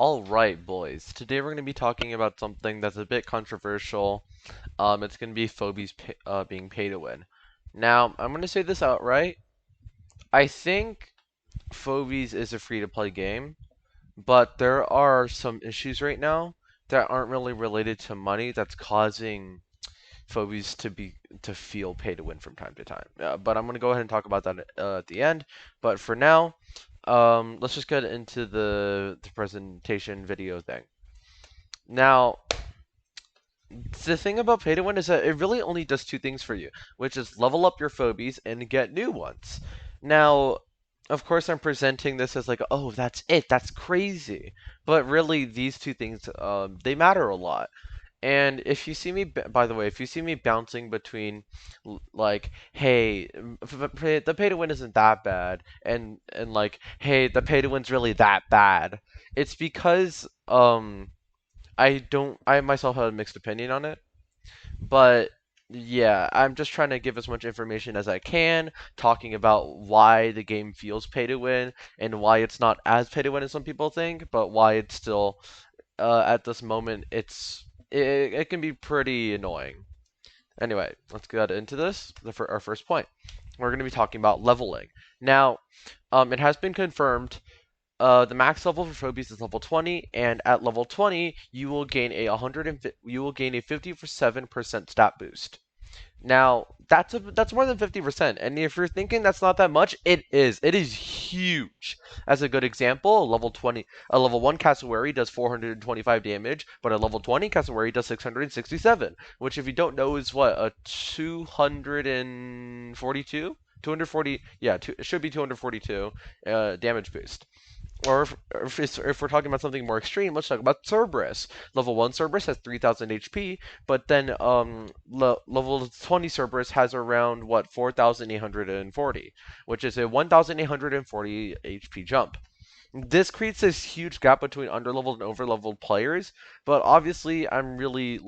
Alright, boys. Today we're going to be talking about something that's a bit controversial. It's going to be Phobies being pay to win. Now, I'm going to say this outright. I think Phobies is a free-to-play game, but there are some issues right now that aren't really related to money that's causing Phobies to feel pay to win from time to time. But I'm going to go ahead and talk about that at the end. But for now, let's just get into the presentation video thing. Now, the thing about pay to win is that it really only does two things for you, which is level up your phobies and get new ones. Now, of course, I'm presenting this as like, oh, that's it, that's crazy. But really, these two things, they matter a lot. And if you see me, by the way, if you see me bouncing between, like, hey, the pay to win isn't that bad, and like, hey, the pay to win's really that bad, it's because I myself have a mixed opinion on it, but yeah, I'm just trying to give as much information as I can, talking about why the game feels pay to win and why it's not as pay to win as some people think, but why it's still at this moment it can be pretty annoying. Anyway, let's get into this. Our first point. We're going to be talking about leveling. Now, it has been confirmed the max level for Phobies is level 20, and at level 20, you will gain a 57% stat boost. Now, that's more than 50%, and if you're thinking that's not that much, it is. It is huge. As a good example, a level 1 cassowary does 425 damage, but a level 20 cassowary does 667, which if you don't know is what, a 242? 240, yeah, it should be 242 damage boost. Or if we're talking about something more extreme, let's talk about Cerberus. Level 1 Cerberus has 3000 HP, but then level 20 Cerberus has around, what, 4840, which is a 1840 HP jump. This creates this huge gap between underleveled and overleveled players, but obviously I'm really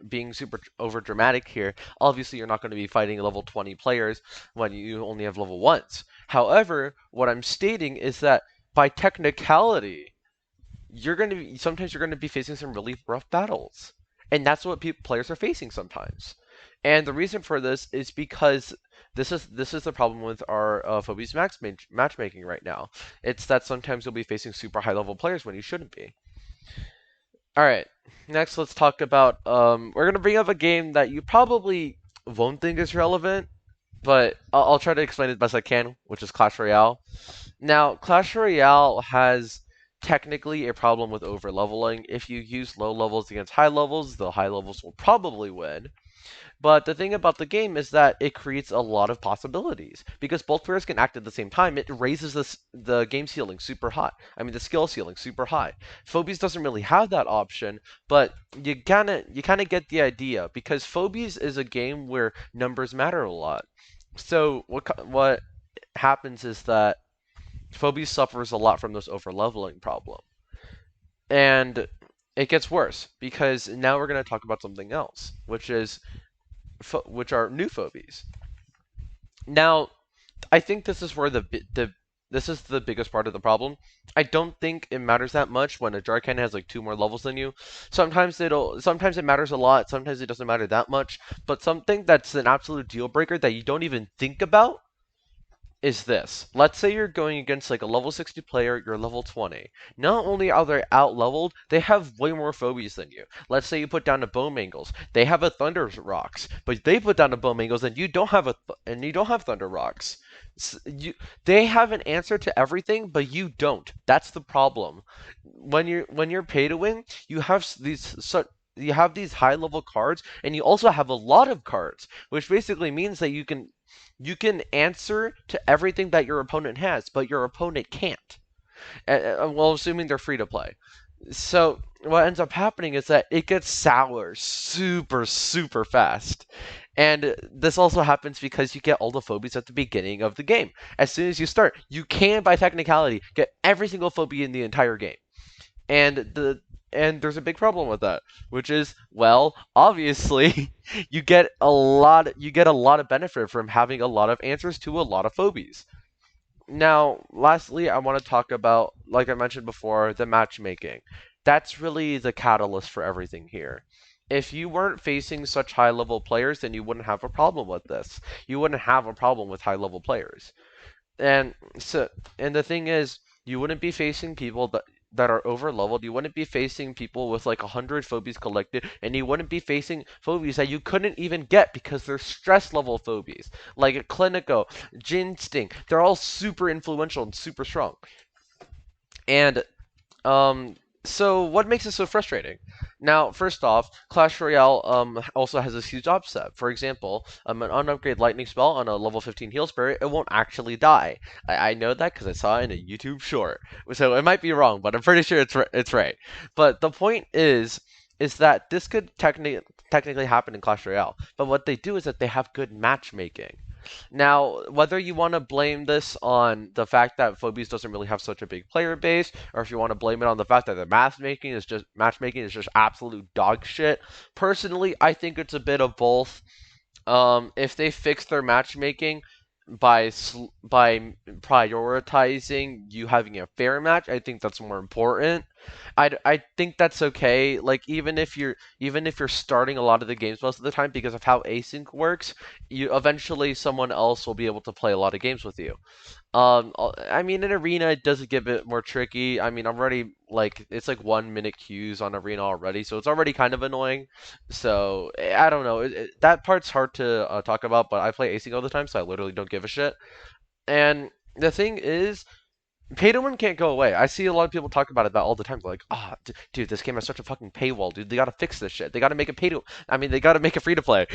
being super over dramatic here. Obviously, you're not going to be fighting level 20 players when you only have level 1s. However, what I'm stating is that by technicality, sometimes you're going to be facing some really rough battles. And that's what players are facing sometimes. And the reason for this is because this is the problem with our Phobies matchmaking right now. It's that sometimes you'll be facing super high level players when you shouldn't be. Alright, next let's talk about, we're going to bring up a game that you probably won't think is relevant, but I'll try to explain it as best I can, which is Clash Royale. Now, Clash Royale has technically a problem with overleveling. If you use low levels against high levels, the high levels will probably win. But the thing about the game is that it creates a lot of possibilities. Because both players can act at the same time, it raises the game ceiling super high. I mean, the skill ceiling super high. Phobies doesn't really have that option, but you kind of get the idea. Because Phobies is a game where numbers matter a lot. So what happens is that Phobies suffers a lot from this overleveling problem. And it gets worse, because now we're going to talk about something else, which are new phobies. Now, I think this is where this is the biggest part of the problem. I don't think it matters that much when a Jarkan has like 2 more levels than you. Sometimes it matters a lot, sometimes it doesn't matter that much, but something that's an absolute deal breaker that you don't even think about is this. Let's say you're going against like a level 60 player, you're level 20. Not only are they out leveled, they have way more phobies than you. Let's say you put down a Bowmangles. They have a Thunder Rocks, but they put down a Bowmangles and you don't have Thunder Rocks. They have an answer to everything, but you don't. That's the problem. When you're pay to win, you have these high level cards, and you also have a lot of cards, which basically means that you can answer to everything that your opponent has, but your opponent can't. Well, assuming they're free to play. So what ends up happening is that it gets sour super, super fast. And this also happens because you get all the phobies at the beginning of the game. As soon as you start, you can, by technicality, get every single phobia in the entire game. And there's a big problem with that, which is, well, obviously, you get a lot of benefit from having a lot of answers to a lot of phobies. Now, lastly, I want to talk about, like I mentioned before, the matchmaking. That's really the catalyst for everything here. If you weren't facing such high level players, then you wouldn't have a problem with this. You wouldn't have a problem with high level players. And so, and the thing is, you wouldn't be facing people that are over leveled. You wouldn't be facing people with like 100 phobies collected, and you wouldn't be facing phobies that you couldn't even get because they're stress level phobies, like a Clinico, Ginsting. They're all super influential and super strong. And um, so what makes it so frustrating? Now, first off, Clash Royale also has this huge offset. For example, an unupgraded lightning spell on a level 15 heal spirit, it won't actually die. I know that because I saw it in a YouTube short. So it might be wrong, but I'm pretty sure it's right. But the point is that this could technically happen in Clash Royale. But what they do is that they have good matchmaking. Now, whether you want to blame this on the fact that Phobies doesn't really have such a big player base, or if you want to blame it on the fact that the matchmaking is just absolute dog shit, personally, I think it's a bit of both. If they fix their matchmaking by prioritizing you having a fair match, I think that's more important. I think that's okay. Like even if you're starting a lot of the games most of the time because of how async works, you eventually someone else will be able to play a lot of games with you. I mean, in Arena, it does get a bit more tricky. I mean, I'm already, like, it's like 1 minute queues on Arena already, so it's already kind of annoying. So, I don't know. That part's hard to talk about, but I play async all the time, so I literally don't give a shit. And the thing is, Pay to win can't go away. I see a lot of people talk about it that all the time. They're like, ah, dude, this game has such a fucking paywall, dude. They gotta fix this shit. They gotta make it pay to. I mean, they gotta make it free to play.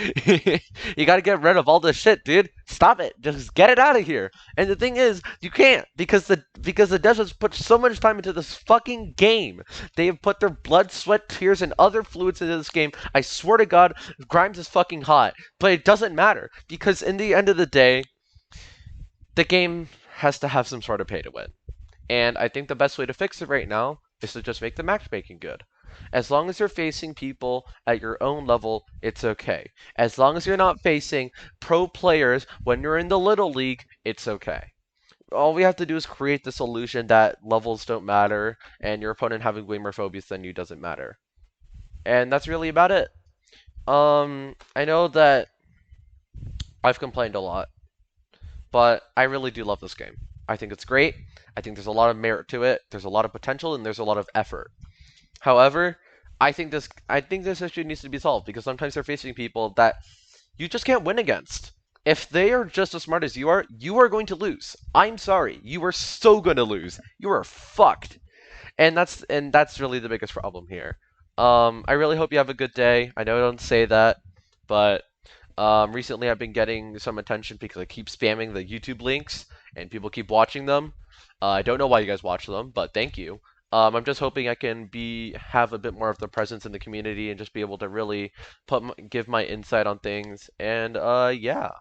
You gotta get rid of all this shit, dude. Stop it. Just get it out of here. And the thing is, you can't because the devs put so much time into this fucking game. They have put their blood, sweat, tears, and other fluids into this game. I swear to God, Grimes is fucking hot, but it doesn't matter because in the end of the day, the game has to have some sort of pay to win. And I think the best way to fix it right now is to just make the matchmaking good. As long as you're facing people at your own level, it's okay. As long as you're not facing pro players when you're in the little league, it's okay. All we have to do is create the solution that levels don't matter and your opponent having way more phobias than you doesn't matter. And that's really about it. I know that I've complained a lot, but I really do love this game. I think it's great. I think there's a lot of merit to it. There's a lot of potential and there's a lot of effort. However, I think this issue needs to be solved because sometimes they're facing people that you just can't win against. If they are just as smart as you are going to lose. I'm sorry. You are so going to lose. You are fucked. And that's really the biggest problem here. I really hope you have a good day. I know I don't say that, but recently I've been getting some attention because I keep spamming the YouTube links and people keep watching them. I don't know why you guys watch them, but thank you. I'm just hoping I can have a bit more of the presence in the community and just be able to really give my insight on things. And yeah.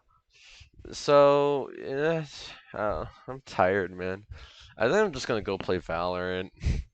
So I'm tired, man. I think I'm just gonna go play Valorant.